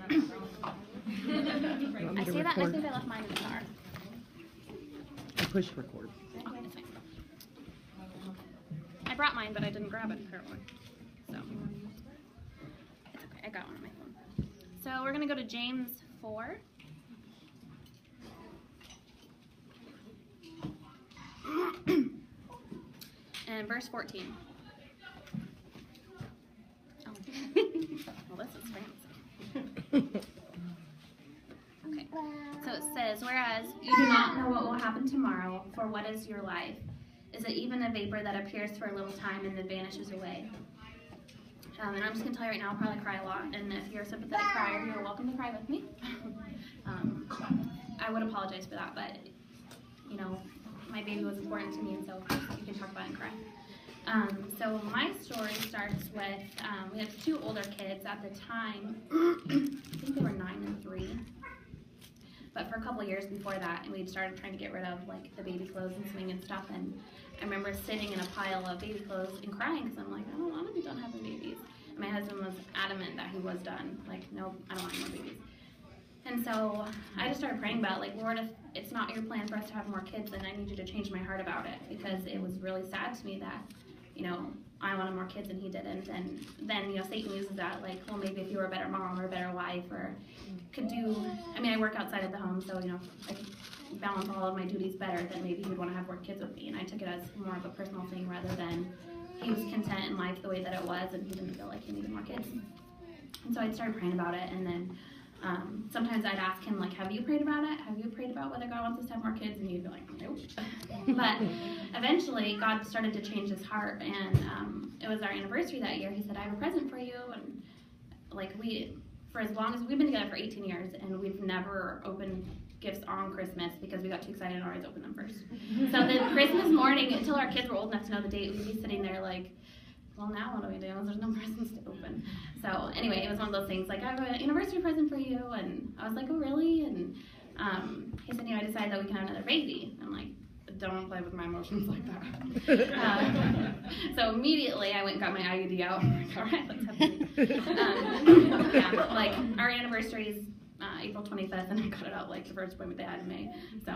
I say that and I think I left mine in the car. I push record. Okay, that's fine. I brought mine, but I didn't grab it apparently. So it's okay. I got one on my phone. So we're gonna go to James 4. And verse 14. Oh. Well, this is fancy. Okay. So it says, whereas you do not know what will happen tomorrow, for what is your life? Is it even a vapor that appears for a little time and then vanishes away? And I'm just going to tell you right now, I'll probably cry a lot. And if you're a sympathetic crier, you're welcome to cry with me. I would apologize for that, but, you know, my baby was important to me, and so you can talk about it and cry. So my story starts with, we had 2 older kids at the time. I think they were 9 and 3. But for a couple of years before that, and we'd started trying to get rid of like the baby clothes and swing and stuff. And I remember sitting in a pile of baby clothes and crying because I'm like, I don't want to be done having babies. And my husband was adamant that he was done. Like, no, I don't want any more babies. And so I just started praying about, like, Lord, if it's not your plan for us to have more kids, then I need you to change my heart about it, because it was really sad to me that, you know, I wanted more kids and he didn't. And then, you know, Satan uses that, like, well, maybe if you were a better mom or a better wife or could do, I mean, I work outside of the home, so, you know, I could balance all of my duties better, then maybe he would want to have more kids with me. And I took it as more of a personal thing rather than he was content in life the way that it was and he didn't feel like he needed more kids. And so I started praying about it, and then sometimes I'd ask him, like, have you prayed about it? Have you prayed about whether God wants us to have more kids? And he'd be like, nope. But eventually, God started to change his heart, and it was our anniversary that year. He said, I have a present for you. And, like, for as long as we've been together for 18 years, and we've never opened gifts on Christmas because we got too excited and always opened them first. So then Christmas morning, until our kids were old enough to know the date, we'd be sitting there like, well, now what do we do? There's no presents to open. So anyway, it was one of those things, like, I have an anniversary present for you. And I was like, oh, really? And he said, you know, I decided that we can have another baby. I'm like, don't play with my emotions like that. So immediately I went and got my IUD out. I'm like, all right, let's have a baby. Yeah, like, our anniversary is April 25th, and I got it out like the first appointment they had in May. So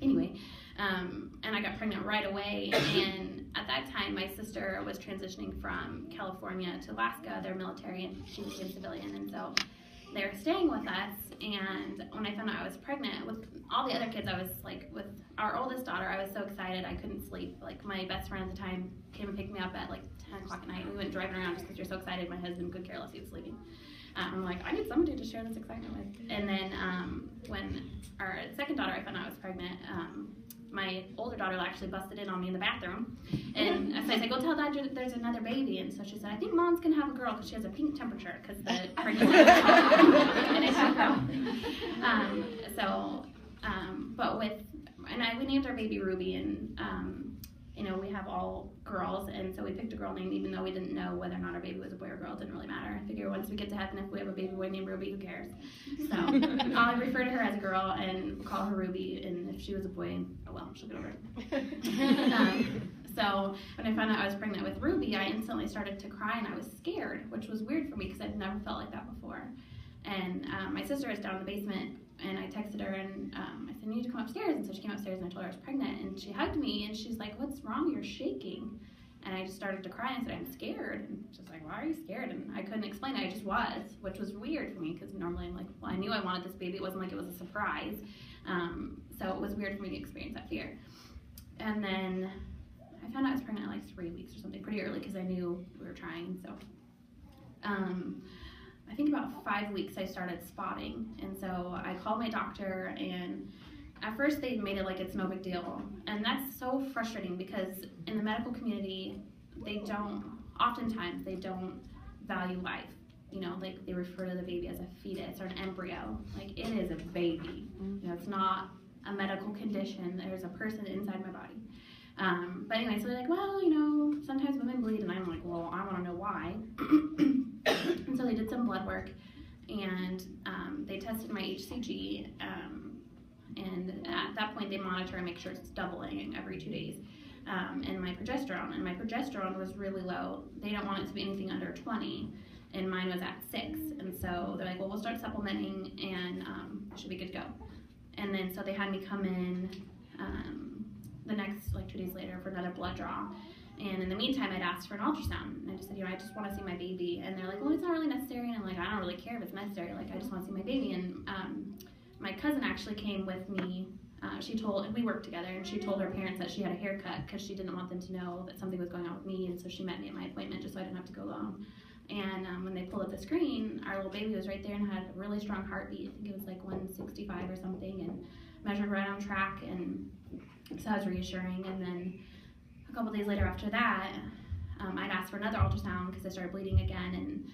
anyway, and I got pregnant right away. And at that time, my sister was transitioning from California to Alaska. They're military, and she became civilian, and so they were staying with us. And when I found out I was pregnant, with all the other kids, I was like, with our oldest daughter, I was so excited I couldn't sleep. Like, my best friend at the time came and picked me up at like 10 o'clock at night, and we went driving around just because you're so excited. My husband could care less, he was sleeping. I'm like, I need somebody to share this excitement with. And then when our second daughter, I found out I was pregnant, my older daughter actually busted in on me in the bathroom. And so I said, go tell Dad there's another baby. And so she said, I think Mom's going to have a girl because she has a pink temperature because the pregnancy was and it's a girl. But we named our baby Ruby, and you know, we have all girls, and so we picked a girl name even though we didn't know whether or not our baby was a boy or girl. It didn't really matter. I figure once we get to heaven, if we have a baby boy named Ruby, who cares? So I'll refer to her as a girl and call her Ruby, and if she was a boy, oh well, she'll get over it. So when I found out I was pregnant with Ruby, I instantly started to cry, and I was scared, which was weird for me because I'd never felt like that before. And my sister was down in the basement, and I texted her, and I said, you need to come upstairs. And so she came upstairs, and I told her I was pregnant, and she hugged me, and she's like, what's wrong? You're shaking. And I just started to cry, and I said, I'm scared. And she's like, why are you scared? And I couldn't explain it. I just was, which was weird for me, because normally I'm like, well, I knew I wanted this baby. It wasn't like it was a surprise. So it was weird for me to experience that fear. And then I found out I was pregnant at like 3 weeks or something, pretty early, because I knew we were trying. So I think about 5 weeks I started spotting, and so I called my doctor, and at first they made it like it's no big deal, and that's so frustrating because in the medical community oftentimes they don't value life. You know, like they refer to the baby as a fetus or an embryo. Like, it is a baby. You know, it's not a medical condition. There's a person inside my body. But anyway, so they're like, well, you know, sometimes women bleed, and I'm like, well, I want to know why. And so they did some blood work, and they tested my HCG, and at that point they monitor and make sure it's doubling every 2 days, and my progesterone was really low. They don't want it to be anything under 20, and mine was at 6. And so they're like, well, we'll start supplementing, and should be good to go. And then so they had me come in the next, like 2 days later, for another blood draw. And in the meantime, I'd asked for an ultrasound, and I just said, I just want to see my baby. And they're like, well, it's not really necessary. And I'm like, I don't really care if it's necessary. Like, I just want to see my baby. And my cousin actually came with me. We worked together, and she told her parents that she had a haircut because she didn't want them to know that something was going on with me. And so she met me at my appointment just so I didn't have to go alone. And when they pulled up the screen, our little baby was right there and had a really strong heartbeat. I think it was like 165 or something, and measured right on track. And so that was reassuring. And then a couple days later after that, I'd asked for another ultrasound because I started bleeding again, and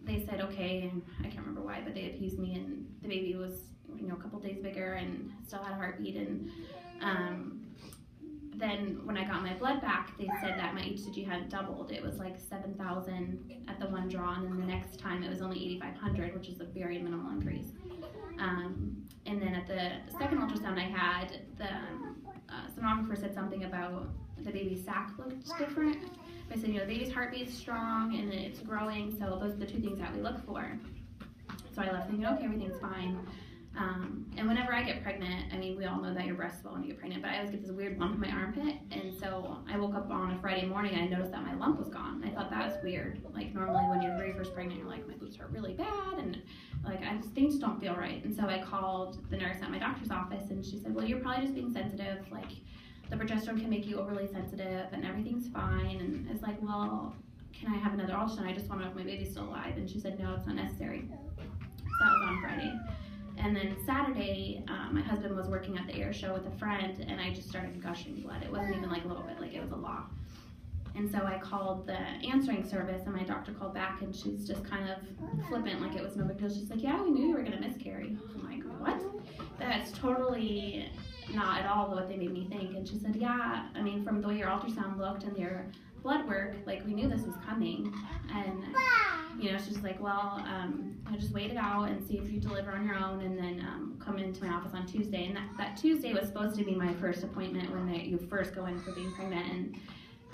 they said okay, and I can't remember why, but they appeased me, and the baby was a couple days bigger and still had a heartbeat. And then when I got my blood back, they said that my HCG had doubled. It was like 7,000 at the one draw, and then the next time it was only 8,500, which is a very minimal increase. And then at the second ultrasound I had, the sonographer said something about the baby's sac looked different. I said, the baby's heartbeat's strong and it's growing, so those are the 2 things that we look for. So I left thinking, okay, everything's fine. And whenever I get pregnant, we all know that your breasts swell when you get pregnant, but I always get this weird lump in my armpit. And so I woke up on a Friday morning and I noticed that my lump was gone. I thought that was weird. Like, normally when you're very first pregnant, you're like, my boobs hurt really bad, and things don't feel right. And so I called the nurse at my doctor's office, and she said, well, you're probably just being sensitive. Like, the progesterone can make you overly sensitive, and everything's fine. And it's like, well, can I have another ultrasound? I just want to know if my baby's still alive. And she said, no, it's not necessary. So that was on Friday. And then Saturday, my husband was working at the air show with a friend, and I just started gushing blood. It wasn't even like a little bit, like it was a lot. And so I called the answering service, and my doctor called back, and she's just kind of flippant, like it was no big deal. She's like, yeah, we knew you were going to miscarry. I'm like, what? That's totally not at all what they made me think. And she said, yeah, from the way your ultrasound looked and your blood work, like, we knew this was coming. And she's like, well, I just wait it out and see if you deliver on your own, and then come into my office on Tuesday. And that Tuesday was supposed to be my first appointment when you first go in for being pregnant.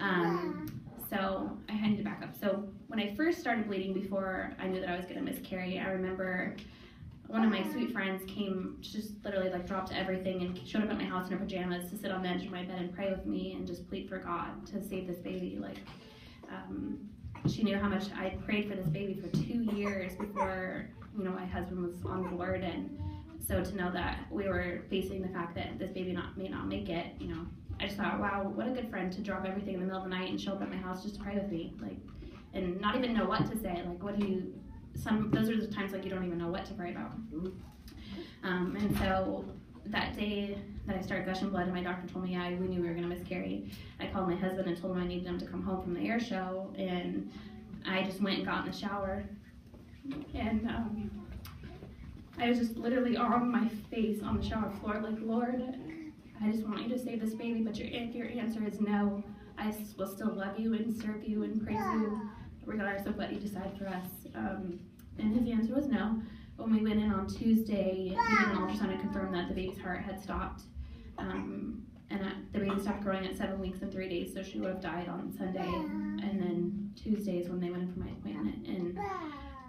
And so I need to back up. So when I first started bleeding, before I knew that I was going to miscarry, I remember one of my sweet friends came, just literally like dropped everything and showed up at my house in her pajamas to sit on the edge of my bed and pray with me and just plead for God to save this baby. Like, she knew how much I prayed for this baby for 2 years before, my husband was on board. And so to know that we were facing the fact that this baby may not make it, I just thought, wow, what a good friend to drop everything in the middle of the night and show up at my house just to pray with me, like, and not even know what to say. Like, those are the times like you don't even know what to pray about. And so that day that I started gushing blood and my doctor told me, yeah, we knew we were going to miscarry, I called my husband and told him I needed him to come home from the air show, and I just went and got in the shower, and I was just literally on my face on the shower floor, like, Lord, I just want you to save this baby, but if your answer is no, I will still love you and serve you and praise you regardless of what you decide for us. And his answer was no. When we went in on Tuesday, we did an ultrasound and confirmed that the baby's heart had stopped. And the baby stopped growing at 7 weeks and 3 days, so she would have died on Sunday. And then Tuesday is when they went in for my appointment. And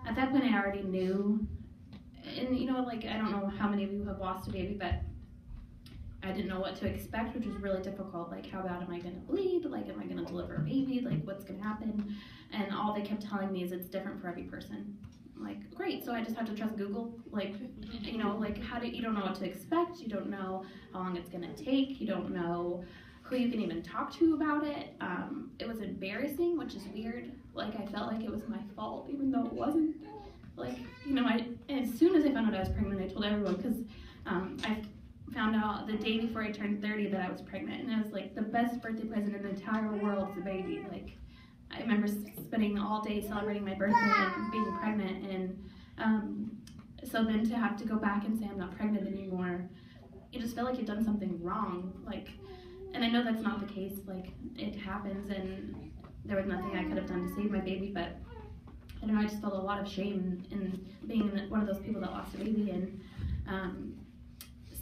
at that point, I already knew. And I don't know how many of you have lost a baby, but I didn't know what to expect, which was really difficult. Like, how bad am I going to bleed? Like, am I going to deliver a baby? Like, what's going to happen? And all they kept telling me is it's different for every person. Like, great, so I just have to trust Google. Like, you don't know what to expect. You don't know how long it's going to take. You don't know who you can even talk to about it. It was embarrassing, which is weird. Like, I felt like it was my fault, even though it wasn't. Like, as soon as I found out I was pregnant, I told everyone, because I found out the day before I turned 30 that I was pregnant, and it was like the best birthday present in the entire world, the baby. Like, I remember spending all day celebrating my birthday and being pregnant, and so then to have to go back and say I'm not pregnant anymore, you just feel like you've done something wrong. Like, and I know that's not the case. Like, it happens, and there was nothing I could have done to save my baby, but I don't know, I just felt a lot of shame in being one of those people that lost a baby. And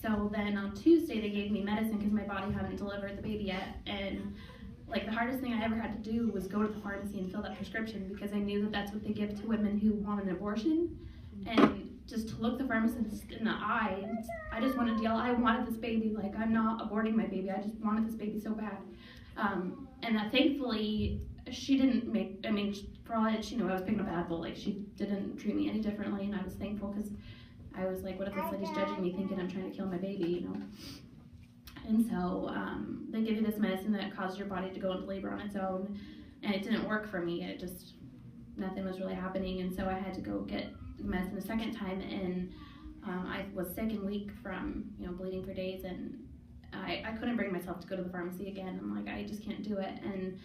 so then on Tuesday they gave me medicine because my body hadn't delivered the baby yet, and like the hardest thing I ever had to do was go to the pharmacy and fill that prescription, because I knew that that's what they give to women who want an abortion. And just to look the pharmacist in the eye, I just wanted to yell, I wanted this baby, like I'm not aborting my baby, I just wanted this baby so bad. And thankfully, she didn't make, I mean, for all that she knew I was picking up Advil, like she didn't treat me any differently, and I was thankful, because I was like, what if this lady's judging me thinking I'm trying to kill my baby, you know? And so they give you this medicine that causes your body to go into labor on its own, and it didn't work for me. It just, nothing was really happening, and so I had to go get medicine a second time, and I was sick and weak from, you know, bleeding for days, and I couldn't bring myself to go to the pharmacy again. I'm like, I just can't do it. And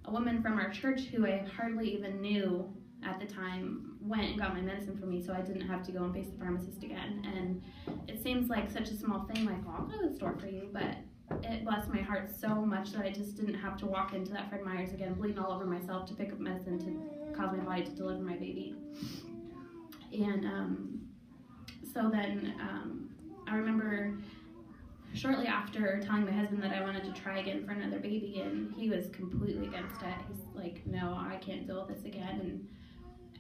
a woman from our church who I hardly even knew at the time went and got my medicine for me, so I didn't have to go and face the pharmacist again. And it seems like such a small thing, like, well, I'll go to the store for you, but it blessed my heart so much that I just didn't have to walk into that Fred Meyer's again, bleeding all over myself to pick up medicine to cause my body to deliver my baby. And so then I remember shortly after telling my husband that I wanted to try again for another baby, and he was completely against it. He's like, no, I can't deal with this again. And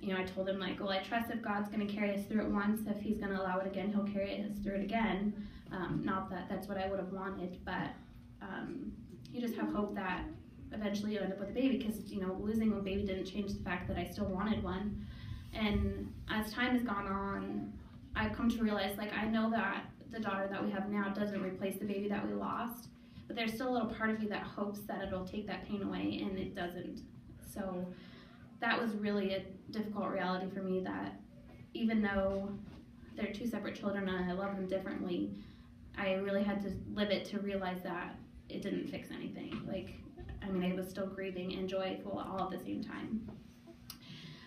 you know, I told him, like, well, I trust if God's going to carry us through it once, if he's going to allow it again, he'll carry us through it again. Not that that's what I would have wanted, but you just have hope that eventually you'll end up with a baby, because, you know, losing a baby didn't change the fact that I still wanted one. And as time has gone on, I've come to realize, like, I know that the daughter that we have now doesn't replace the baby that we lost, but there's still a little part of me that hopes that it'll take that pain away, and it doesn't. So that was really a difficult reality for me, that even though they're two separate children and I love them differently, I really had to live it to realize that it didn't fix anything. Like, I mean, I was still grieving and joyful all at the same time.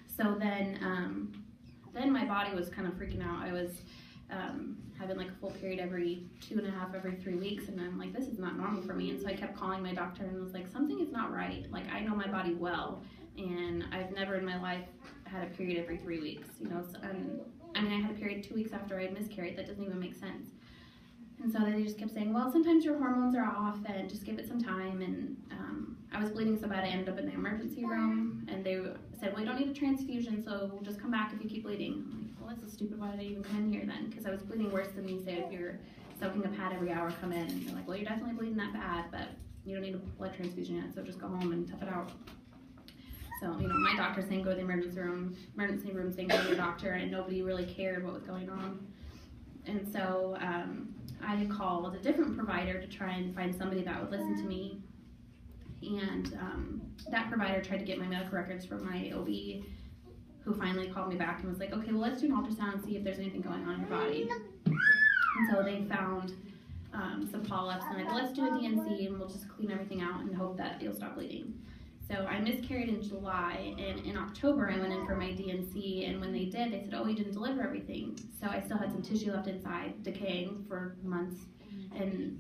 So then my body was kind of freaking out. I was having like a full period every 2.5, every 3 weeks, and I'm like, this is not normal for me. And so I kept calling my doctor and was like, something is not right. Like, I know my body well, and I've never in my life had a period every 3 weeks, you know. So, I mean, I had a period 2 weeks after I had miscarried. That doesn't even make sense. And so they just kept saying, well, sometimes your hormones are off, and just give it some time. And I was bleeding so bad I ended up in the emergency room, and they said, well, you don't need a transfusion, so we'll just come back if you keep bleeding. I'm like, well, that's so stupid. Why did I even come in here then? Because I was bleeding worse than you say if you're soaking a pad every hour, come in. And they're like, well, you're definitely bleeding that bad, but you don't need a blood transfusion yet, so just go home and tough it out. So, you know, my doctor saying go to the emergency room saying go to your doctor, and nobody really cared what was going on. And so I called a different provider to try and find somebody that would listen to me. And that provider tried to get my medical records from my OB, who finally called me back and was like, okay, well, let's do an ultrasound and see if there's anything going on in your body. And so they found some polyps, and like, let's do a DNC and we'll just clean everything out and hope that you'll stop bleeding. So I miscarried in July, and in October I went in for my DNC, and when they did, they said, oh, you didn't deliver everything. So I still had some tissue left inside, decaying for months. And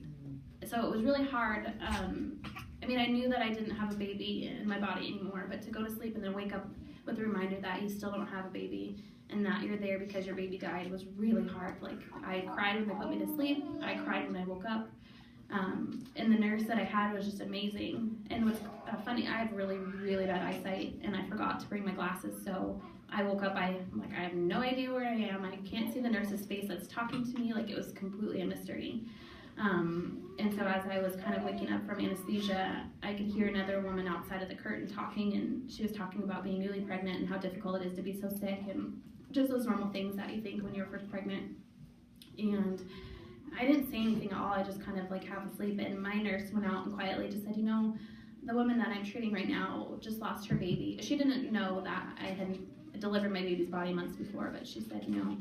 so it was really hard. I mean, I knew that I didn't have a baby in my body anymore, but to go to sleep and then wake up with the reminder that you still don't have a baby and that you're there because your baby died was really hard. Like, I cried when they put me to sleep. I cried when I woke up. And the nurse that I had was just amazing. And what's funny, I have really, really bad eyesight, and I forgot to bring my glasses. So I woke up, I'm like, I have no idea where I am. I can't see the nurse's face that's talking to me. Like, it was completely a mystery. And so as I was kind of waking up from anesthesia, I could hear another woman outside of the curtain talking, and she was talking about being newly pregnant and how difficult it is to be so sick, and just those normal things that you think when you're first pregnant. And I didn't say anything at all. I just kind of like half asleep, and my nurse went out and quietly just said, you know, the woman that I'm treating right now just lost her baby. She didn't know that I had delivered my baby's body months before, but she said, you know,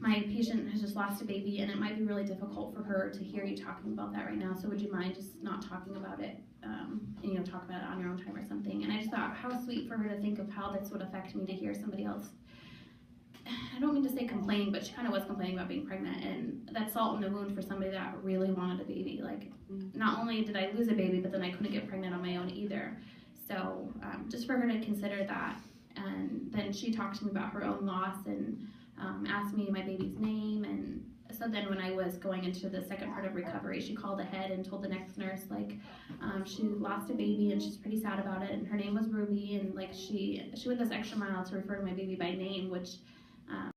my patient has just lost a baby, and it might be really difficult for her to hear you talking about that right now, so would you mind just not talking about it, and, you know, talk about it on your own time or something. And I just thought, how sweet for her to think of how this would affect me to hear somebody else, I don't mean to say complaining, but she kind of was complaining about being pregnant, and that's salt in the wound for somebody that really wanted a baby. Like, not only did I lose a baby, but then I couldn't get pregnant on my own either. So just for her to consider that, and then she talked to me about her own loss, and asked me my baby's name, and so then when I was going into the second part of recovery, she called ahead and told the next nurse, like, she lost a baby and she's pretty sad about it, and her name was Ruby, and like she went this extra mile to refer to my baby by name, which